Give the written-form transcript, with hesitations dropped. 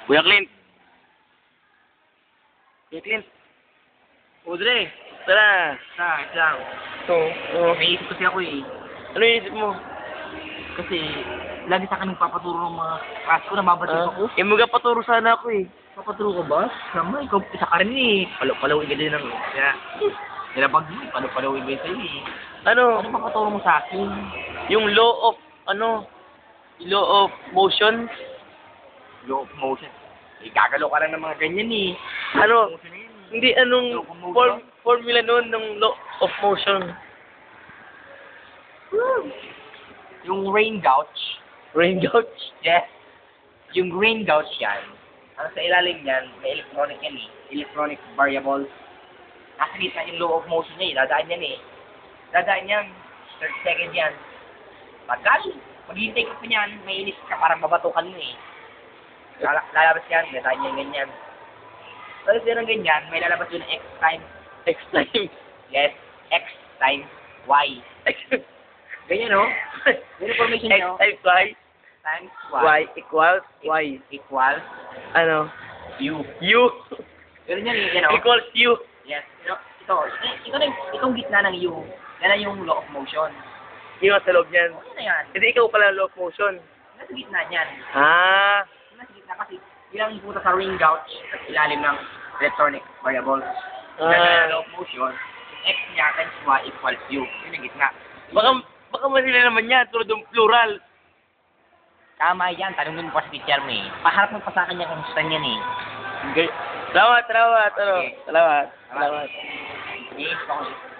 Kuya Clint. Kuya Clint. Audrey, Tara. lang. Ito. Oh. May isip kasi ako eh. Ano yung isip mo? Kasi, lagi sa akin nagpapaturo ng mga class ko, nababatid ako. Eh, magpapaturo sana ako eh. Papaturo ka ba? Sama, ikaw, isa ka rin eh. Palaw-palawin ka din ng... Kaya, nilabag mo eh. Palaw-palawin ka sa'yo eh. Ano? Ano papaturo mo sa akin? Yung law of, law of motion. Law of motion. Eh, gagalaw ka lang ng mga ganyan eh. Ano? Motion na yun eh. Hindi, anong Law of motion? formula nun ng law of motion? Yung rain gouge. Rain gouge? Yes. Yung rain gouge yan. Ang sa ilalim yan, may electronic yan eh. Electronic variable. Nasa gitna yung law of motion niya eh. Dadaan yan eh. Dadaan yan. 30 seconds yan. Tagal. Maghihintay ka pa niyan, may inis ka, parang babatukan mo eh. Lalabas yan, dadaan yan ganyan. Tapos yun ng ganyan, may lalabas yun X times. X time. Yes, X times Y. Ganyan no? Yung information X nyo, times Y. times Y equals Y. equals Ano? U. U. Pero yan eh, yan o. Equals U. Yes. Itong gitna ng U, yan na yung law of motion. Yung nasa loob niyan. Ano na yan? Hindi ikaw pala ang law of motion. Nasa gitna niyan. Ah. Nasa gitna kasi ilang puta sa ring gouge at ilalim ng electronic variable. Yan na law of motion. X niya times Y equals U. Yun ang gitna. Baka masila naman yan, tulad ng plural. Tama yan. Tanungin mo pa sa teacher mo eh. Paharap mo pa sa kanya kung gusto niyan eh. Salamat. Ano? Okay. Salamat. Okay.